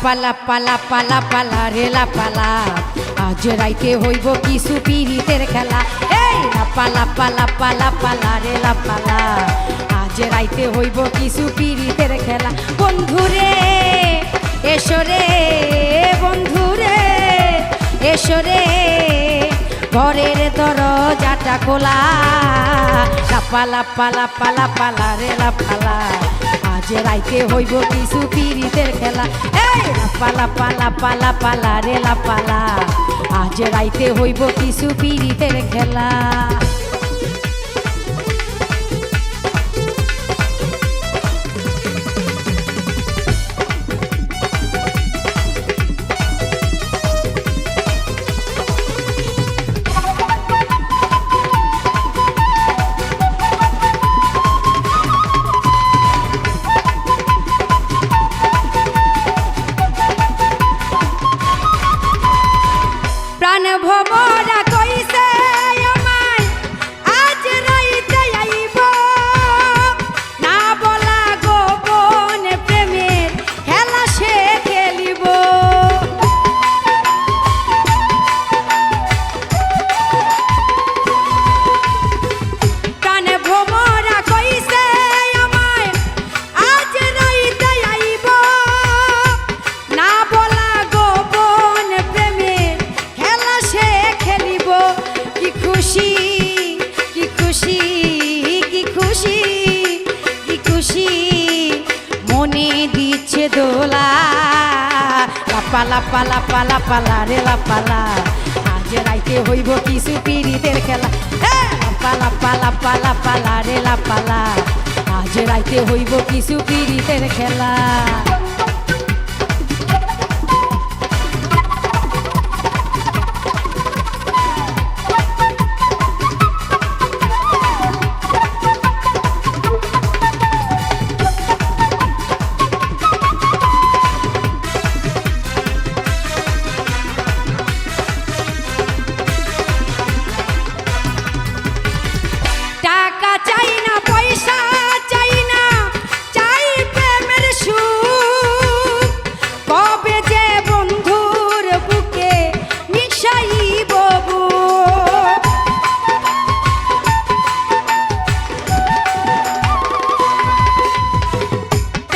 পালা পালা পালা পালা রেলা পালা আজ রাইতে হইব কিছু পিরিতের খেলা। এই পালা পালা পালা পালা রেলা পালা আজ রাইতে হইব কিছু পিরিতের খেলা। বন্ধুরে এসরে বন্ধুরে এসরে ঘরের দরজাটা খোলা। পালা পালা পালা পালা রেলা পালা আজ রাইতে হইব কিছু পিরিতের খেলা। এই পালা পালা পালা পালা রেলা পালা আজ রাইতে হইব কিছু পিরিতের খেলা। ভবরা কইছে আমায় আজ রাইতে আইব না বলা গোপন প্রেমের খেলা সে খেলিব। প্রাণে ভবরা কইছে আমায় আজ রাইতে আইব না বলা গোপন প্রেমের খেলা সে খেলিব। কি খুশি কি খুশি কি খুশি কি খুশি মনে দিচ্ছে দোলা। পালা পালা পালা পালা রেলা পালা আজ রাইতে হইব কিছু পিরিতের খেলা। পালা পালা পালা পালা রেলা পালা আজ রাইতে হইব কিছু পিরিতের খেলা। টাকা চাই না পয়সা চাই না চাই প্রেমের সুখ কবে যে বন্ধুর বুকে মিশাইব বুক।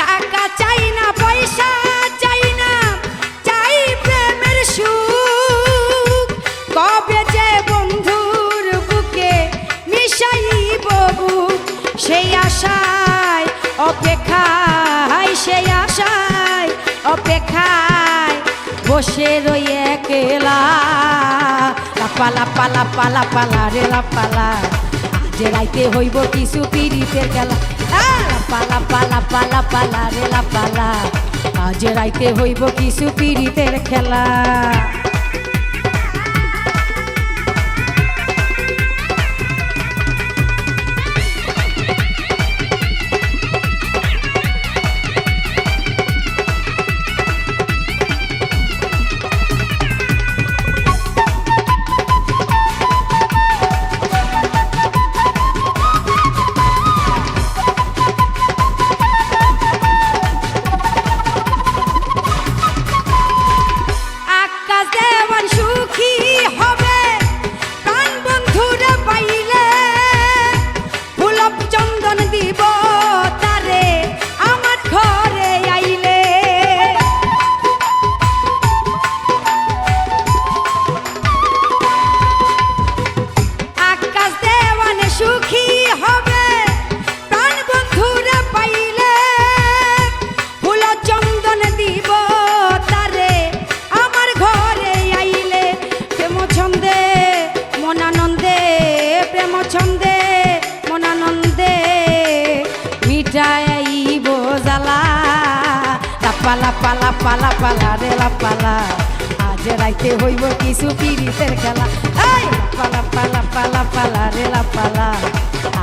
টাকা চাই না পয়সা চাই না চাই প্রেমের সুখ কবে যে বন্ধুর বুকে মিশাইব বুক। সেই আশায় অপেক্ষায় সেই আশায় অপেক্ষায় বসে রই একলা। পালা পালা পালা পালা রেলা পালা আজ রাইতে হইব কিছু পিরিতের খেলা। পালা পালা পালা পালা রেলা পালা আজ রাইতে হইব কিছু পিরিতের খেলা। ছন্দে মনানন্দে মিটাইব জ্বালা। পালা পালা পালা পালা রেলা পালা আজ রাইতে হইব কিছু পিরিতের খেলা। পালা পালা পালা পালা রেলা পালা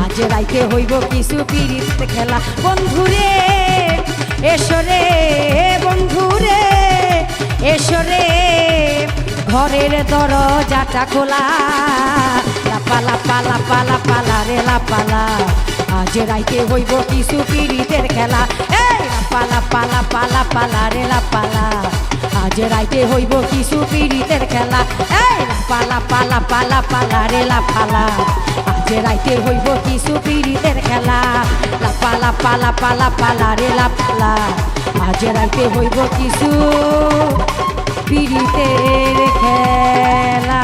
আজ রাইতে হইব কিছু পিরিতের খেলা। বন্ধুরে এসরে বন্ধুরে এসরে ঘরের দরজাটা খোলা। পালা পালা পালা পালা রেলা পালা আজ রাইতে হইব কিছু পিরিতের খেলা। পালা পালা পালা পালা রে লাপালা আজ রাইতে হইব কিছু পীড়িতের খেলা এই পালা পালা পালা পালা রে লাপালা আজ রাইতে হইব কিছু পীড়িতের খেলা লাপালা পালা পালা পালা রে লাপালা আজ রাইতে হইব কিছু পীড়িতের খেলা।